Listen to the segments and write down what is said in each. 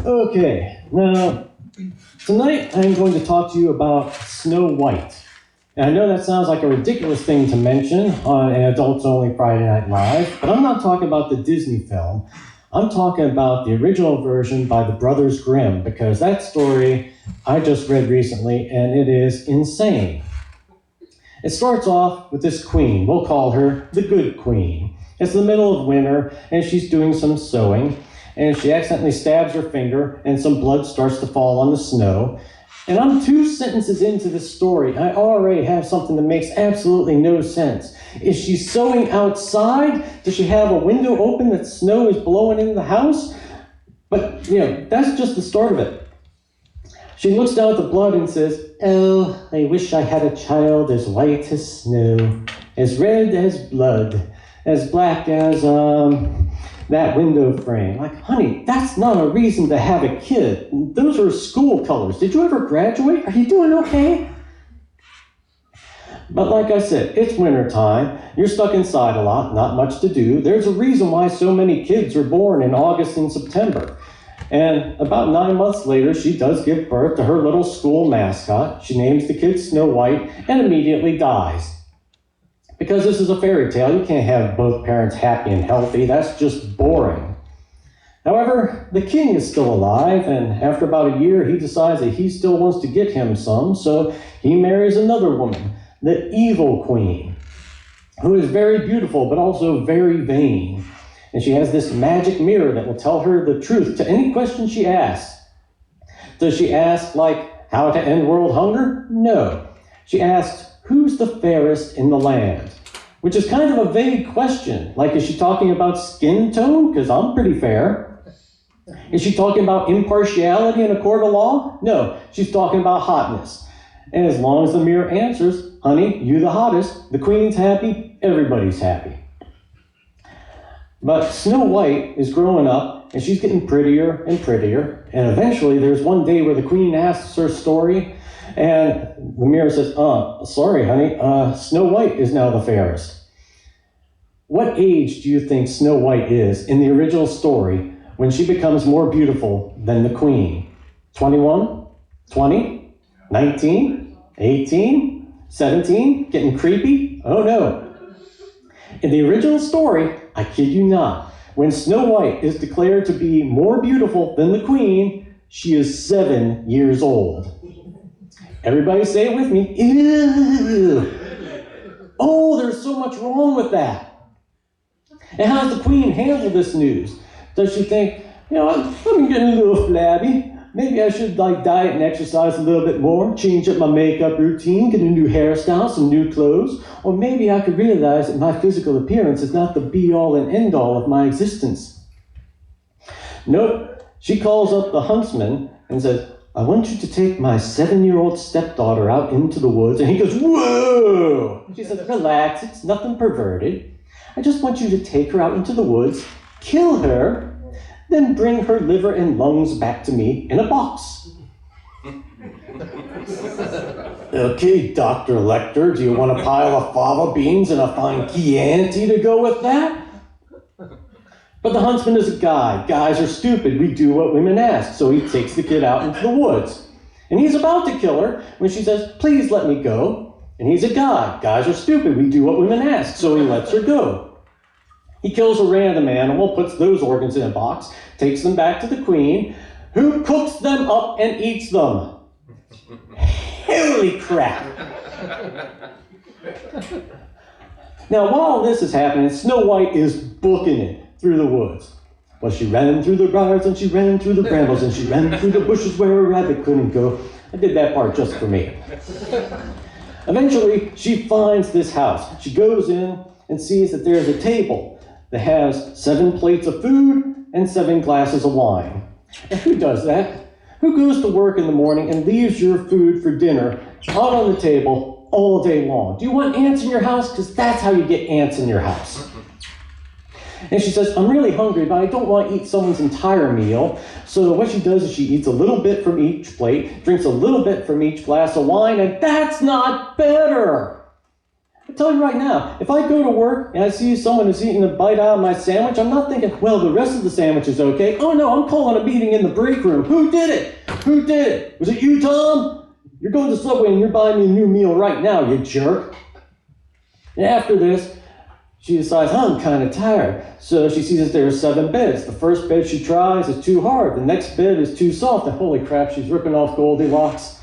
Okay, now, tonight I'm going to talk to you about Snow White. And I know that sounds like a ridiculous thing to mention on an adults-only Friday Night Live, but I'm not talking about the Disney film. I'm talking about the original version by the Brothers Grimm, because that story I just read recently, and it is insane. It starts off with this queen. We'll call her the Good Queen. It's the middle of winter, and she's doing some sewing, and she accidentally stabs her finger, and some blood starts to fall on the snow. And I'm 2 sentences into this story. I already have something that makes absolutely no sense. Is she sewing outside? Does she have a window open that snow is blowing into the house? But, that's just the start of it. She looks down at the blood and says, "Oh, I wish I had a child as white as snow, as red as blood, as black as, that window frame." Like, honey, that's not a reason to have a kid. Those are school colors. Did you ever graduate? Are you doing okay? But like I said, it's wintertime. You're stuck inside a lot, not much to do. There's a reason why so many kids are born in August and September. And about 9 months later, she does give birth to her little school mascot. She names the kid Snow White and immediately dies. Because this is a fairy tale, you can't have both parents happy and healthy. That's just boring. However, the king is still alive, and after about a year, he decides that he still wants to get him some, so he marries another woman, the evil queen, who is very beautiful, but also very vain. And she has this magic mirror that will tell her the truth to any question she asks. Does she ask, like, how to end world hunger? No. She asks, who's the fairest in the land? Which is kind of a vague question. Like, is she talking about skin tone? Because I'm pretty fair. Is she talking about impartiality in a court of law? No, she's talking about hotness. And as long as the mirror answers, honey, you the hottest, the queen's happy, everybody's happy. But Snow White is growing up, and she's getting prettier and prettier. And eventually, there's one day where the queen asks her story, and the mirror says, sorry, honey, Snow White is now the fairest. What age do you think Snow White is in the original story when she becomes more beautiful than the queen? 21? 20? 19? 18? 17? Getting creepy? Oh no. In the original story, I kid you not, when Snow White is declared to be more beautiful than the queen, she is 7 years old. Everybody say it with me. Ew. Oh, there's so much wrong with that. And how does the queen handle this news? Does she think, I'm getting a little flabby. Maybe I should diet and exercise a little bit more, change up my makeup routine, get a new hairstyle, some new clothes. Or maybe I could realize that my physical appearance is not the be-all and end-all of my existence. Nope. She calls up the huntsman and says, I want you to take my 7-year-old stepdaughter out into the woods. And he goes, whoa! She says, relax, it's nothing perverted. I just want you to take her out into the woods, kill her, then bring her liver and lungs back to me in a box. Okay, Dr. Lecter, do you want a pile of fava beans and a fine Chianti to go with that? But the huntsman is a guy. Guys are stupid. We do what women ask. So he takes the kid out into the woods. And he's about to kill her when she says, please let me go. And he's a guy. Guys are stupid. We do what women ask. So he lets her go. He kills a random animal, puts those organs in a box, takes them back to the queen, who cooks them up and eats them. Holy crap. Now, while this is happening, Snow White is booking it through the woods. Well, she ran through the briars, and she ran through the brambles, and she ran through the bushes where a rabbit couldn't go. I did that part just for me. Eventually, she finds this house. She goes in and sees that there's a table that has 7 plates of food and 7 glasses of wine. And who does that? Who goes to work in the morning and leaves your food for dinner out on the table all day long? Do you want ants in your house? Because that's how you get ants in your house. And she says, I'm really hungry, but I don't want to eat someone's entire meal. So what she does is she eats a little bit from each plate, drinks a little bit from each glass of wine, and that's not better. tell you right now, if I go to work and I see someone who's eating a bite out of my sandwich, I'm not thinking, well, the rest of the sandwich is okay. Oh no, I'm calling a meeting in the break room. Who did it? Who did it? Was it you, Tom? You're going to Subway and you're buying me a new meal right now, you jerk. And after this, she decides, I'm kind of tired. So she sees that there are 7 beds. The first bed she tries is too hard. The next bed is too soft. And holy crap, she's ripping off Goldilocks.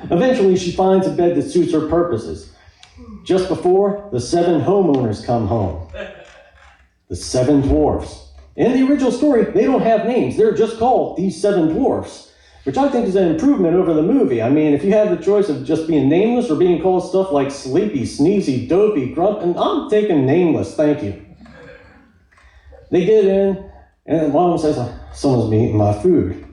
Eventually, she finds a bed that suits her purposes. Just before, the 7 homeowners come home. The 7 dwarfs. In the original story, they don't have names. They're just called these 7 dwarfs, which I think is an improvement over the movie. I mean, if you have the choice of just being nameless or being called stuff like sleepy, sneezy, dopey, grump, and I'm taking nameless, thank you. They get in, and one of them says, someone's been eating my food.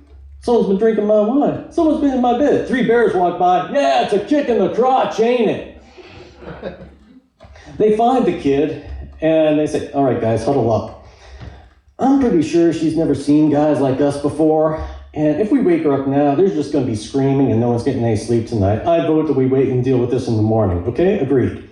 Someone's been drinking my wine. Someone's been in my bed. 3 bears walk by. Yeah, it's a kick in the crotch, ain't it? They find the kid, and they say, all right, guys, huddle up. I'm pretty sure she's never seen guys like us before, and if we wake her up now, there's just going to be screaming and no one's getting any sleep tonight. I vote that we wait and deal with this in the morning, okay? Agreed.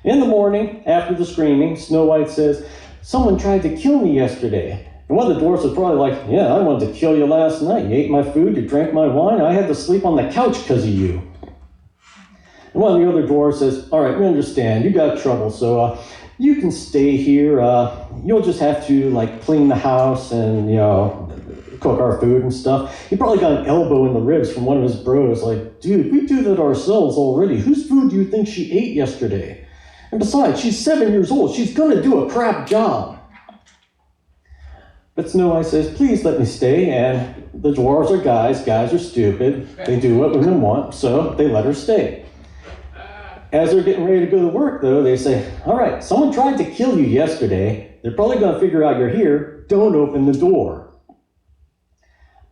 In the morning, after the screaming, Snow White says, someone tried to kill me yesterday. And one of the dwarfs was probably like, yeah, I wanted to kill you last night. You ate my food, you drank my wine, I had to sleep on the couch because of you. And one of the other dwarfs says, all right, we understand, you got trouble, so you can stay here. You'll just have to clean the house and, cook our food and stuff. He probably got an elbow in the ribs from one of his bros, like, dude, we do that ourselves already. Whose food do you think she ate yesterday? And besides, she's 7 years old. She's gonna do a crap job. But Snow White says, please let me stay. And the dwarves are guys. Guys are stupid. They do what women want, so they let her stay. As they're getting ready to go to work, though, they say, all right, someone tried to kill you yesterday. They're probably going to figure out you're here. Don't open the door.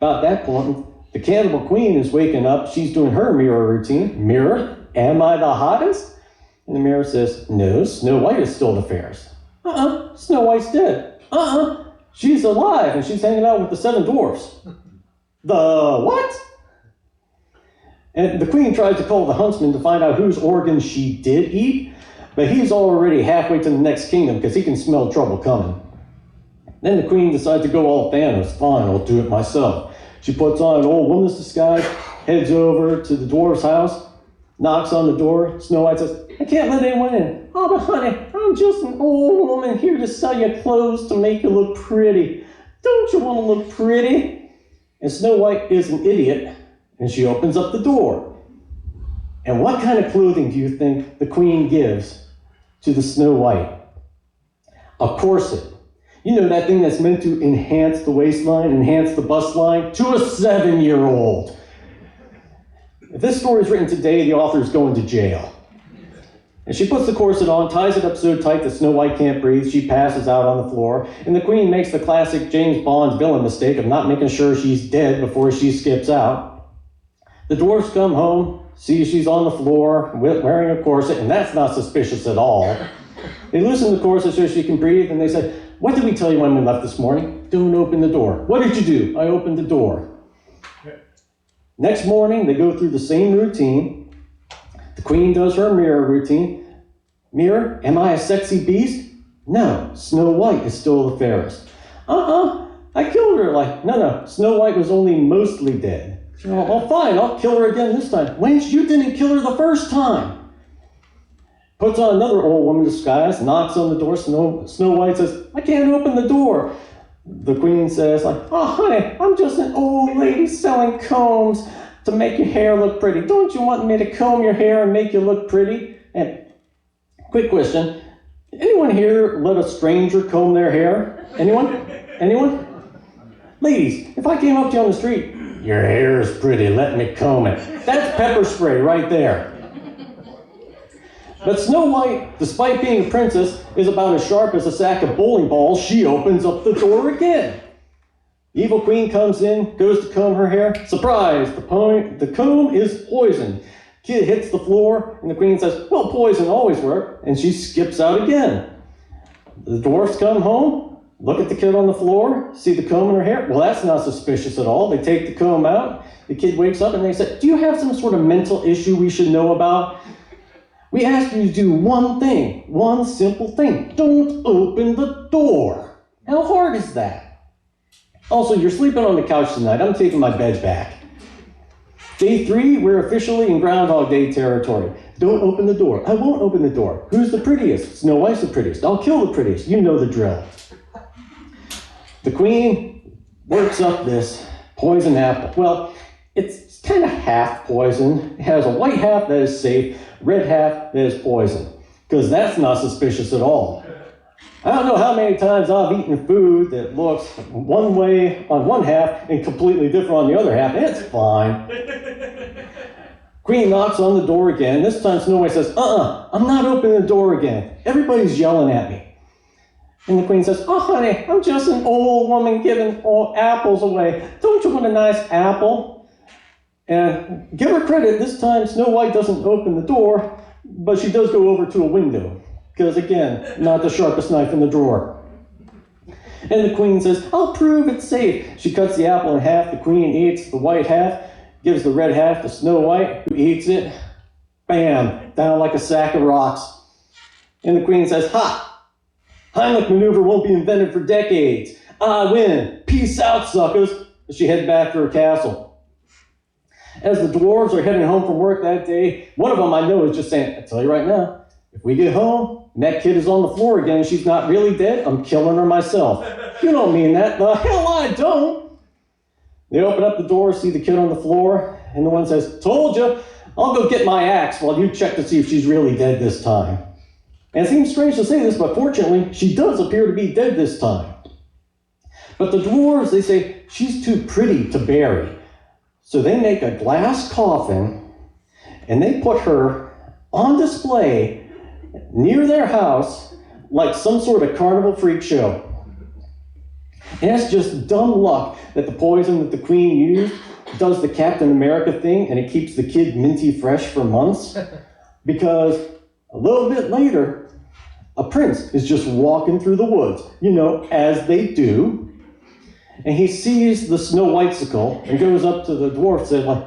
About that point, the Cannibal Queen is waking up. She's doing her mirror routine. Mirror, am I the hottest? And the mirror says, no, Snow White is still the fairest. Snow White's dead. She's alive, and she's hanging out with the 7 dwarfs. The what? And the queen tries to call the huntsman to find out whose organs she did eat, but he's already halfway to the next kingdom because he can smell trouble coming. Then the queen decides to go all Thanos. Fine, I'll do it myself. She puts on an old woman's disguise, heads over to the dwarf's house, knocks on the door. Snow White says, I can't let anyone in. Oh, but honey, I'm just an old woman here to sell you clothes to make you look pretty. Don't you want to look pretty? And Snow White is an idiot, and she opens up the door. And what kind of clothing do you think the queen gives to the Snow White? A corset. You know, that thing that's meant to enhance the waistline, enhance the bust line, to a 7-year-old. If this story is written today, the author is going to jail. And she puts the corset on, ties it up so tight that Snow White can't breathe. She passes out on the floor. And the queen makes the classic James Bond villain mistake of not making sure she's dead before she skips out. The dwarfs come home, see she's on the floor wearing a corset, and that's not suspicious at all. They loosen the corset so she can breathe, and they say, what did we tell you when we left this morning? Don't open the door. What did you do? I opened the door. Next morning, they go through the same routine. The queen does her mirror routine. Mirror, am I a sexy beast? No, Snow White is still the fairest. I killed her. No, Snow White was only mostly dead. Well, fine, I'll kill her again this time. Wench, you didn't kill her the first time. Puts on another old woman disguise, knocks on the door. Snow White says, I can't open the door. The queen says, honey, I'm just an old lady selling combs to make your hair look pretty. Don't you want me to comb your hair and make you look pretty? And quick question, anyone here let a stranger comb their hair? Anyone? Ladies, if I came up to you on the street, your hair is pretty, let me comb it. That's pepper spray right there. But Snow White, despite being a princess, is about as sharp as a sack of bowling balls. She opens up the door again. The evil queen comes in, goes to comb her hair. Surprise! The comb is poison. Kid hits the floor, and the queen says, well, poison always works, and she skips out again. The dwarfs come home, look at the kid on the floor, see the comb in her hair. Well, that's not suspicious at all. They take the comb out. The kid wakes up, and they say, do you have some sort of mental issue we should know about? We ask you to do one thing, one simple thing. Don't open the door. How hard is that? Also, you're sleeping on the couch tonight. I'm taking my bed back. Day 3, we're officially in Groundhog Day territory. Don't open the door. I won't open the door. Who's the prettiest? Snow White's the prettiest. I'll kill the prettiest. You know the drill. The queen works up this poison apple. Well, it's kind of half poison. It has a white half that is safe, red half that is poison. Because that's not suspicious at all. I don't know how many times I've eaten food that looks one way on one half and completely different on the other half. It's fine. Queen knocks on the door again. This time Snow White says, I'm not opening the door again. Everybody's yelling at me. And the queen says, oh, honey, I'm just an old woman giving apples away. Don't you want a nice apple? And give her credit, this time Snow White doesn't open the door, but she does go over to a window. Because again, not the sharpest knife in the drawer. And the queen says, I'll prove it's safe. She cuts the apple in half. The queen eats the white half, gives the red half to Snow White, who eats it. Bam, down like a sack of rocks. And the queen says, ha! Heimlich maneuver won't be invented for decades. I win. Peace out, suckers. As she heads back to her castle. As the dwarves are heading home from work that day, one of them I know is just saying, I tell you right now, if we get home and that kid is on the floor again and she's not really dead, I'm killing her myself. You don't mean that. The hell I don't. They open up the door, see the kid on the floor, and the one says, told you, I'll go get my axe while you check to see if she's really dead this time. And it seems strange to say this, but fortunately, she does appear to be dead this time. But the dwarves, they say, she's too pretty to bury. So they make a glass coffin, and they put her on display near their house like some sort of carnival freak show. And it's just dumb luck that the poison that the queen used does the Captain America thing, and it keeps the kid minty fresh for months. Because a little bit later, a prince is just walking through the woods, as they do. And he sees the Snow Whitesicle and goes up to the dwarf and says,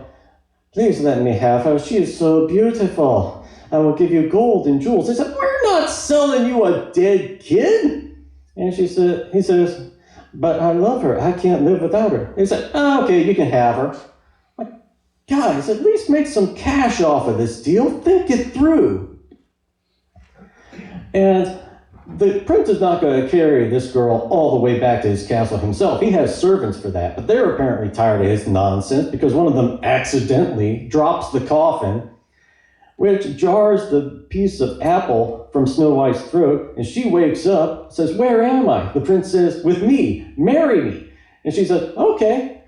please let me have her. She is so beautiful. I will give you gold and jewels. They said, we're not selling you a dead kid. And he says, but I love her. I can't live without her. He said, okay, you can have her. Guys, at least make some cash off of this deal. Think it through. And the prince is not going to carry this girl all the way back to his castle himself. He has servants for that, but they're apparently tired of his nonsense because one of them accidentally drops the coffin, which jars the piece of apple from Snow White's throat, and she wakes up, says, where am I? The prince says, with me, marry me. And she says, okay.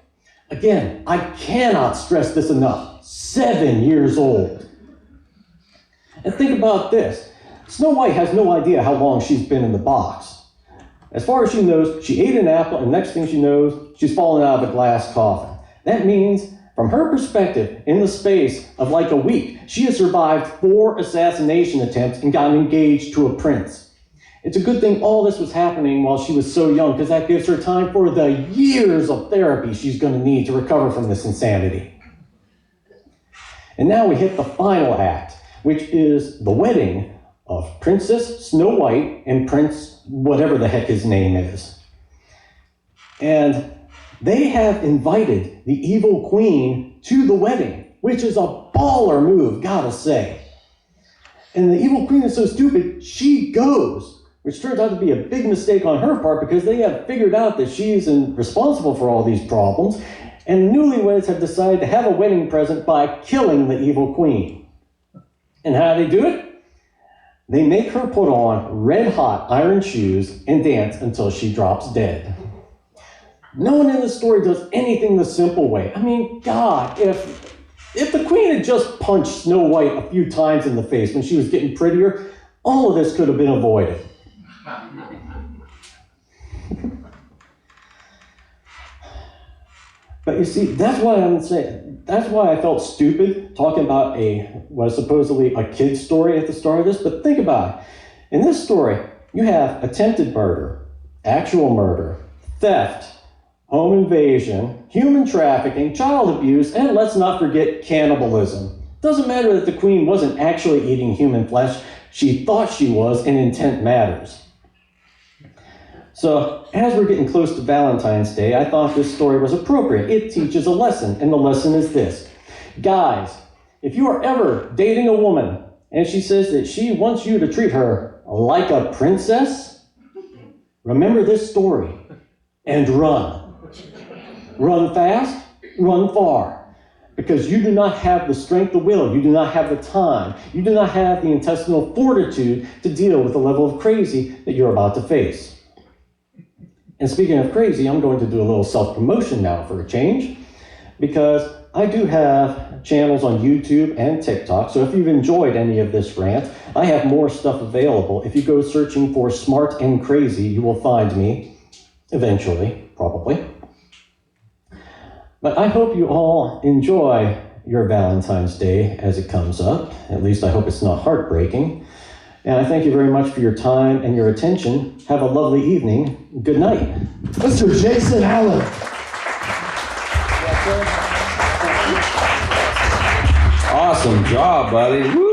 Again, I cannot stress this enough. 7 years old. And think about this. Snow White has no idea how long she's been in the box. As far as she knows, she ate an apple, and next thing she knows, she's fallen out of a glass coffin. That means, from her perspective, in the space of like a week, she has survived 4 assassination attempts and gotten engaged to a prince. It's a good thing all this was happening while she was so young, because that gives her time for the years of therapy she's going to need to recover from this insanity. And now we hit the final act, which is the wedding of Princess Snow White and Prince whatever the heck his name is. And they have invited the evil queen to the wedding, which is a baller move, gotta say. And the evil queen is so stupid, she goes, which turns out to be a big mistake on her part because they have figured out that she's responsible for all these problems, and the newlyweds have decided to have a wedding present by killing the evil queen. And how do they do it? They make her put on red-hot iron shoes and dance until she drops dead. No one in the story does anything the simple way. I mean, God, if the queen had just punched Snow White a few times in the face when she was getting prettier, all of this could have been avoided. But you see, that's why I felt stupid talking about what is supposedly a kid's story at the start of this. But think about it. In this story, you have attempted murder, actual murder, theft, home invasion, human trafficking, child abuse, and let's not forget cannibalism. Doesn't matter that the queen wasn't actually eating human flesh. She thought she was, and intent matters. So, as we're getting close to Valentine's Day, I thought this story was appropriate. It teaches a lesson, and the lesson is this. Guys, if you are ever dating a woman, and she says that she wants you to treat her like a princess, remember this story, and run. Run fast, run far. Because you do not have the strength of will, you do not have the time, you do not have the intestinal fortitude to deal with the level of crazy that you're about to face. And speaking of crazy, I'm going to do a little self-promotion now for a change, because I do have channels on YouTube and TikTok, so if you've enjoyed any of this rant, I have more stuff available. If you go searching for Smart and Crazy, you will find me, eventually, probably. But I hope you all enjoy your Valentine's Day as it comes up. At least I hope it's not heartbreaking. And I thank you very much for your time and your attention. Have a lovely evening. Good night. Mr. Jason Allen. Awesome job, buddy. Woo!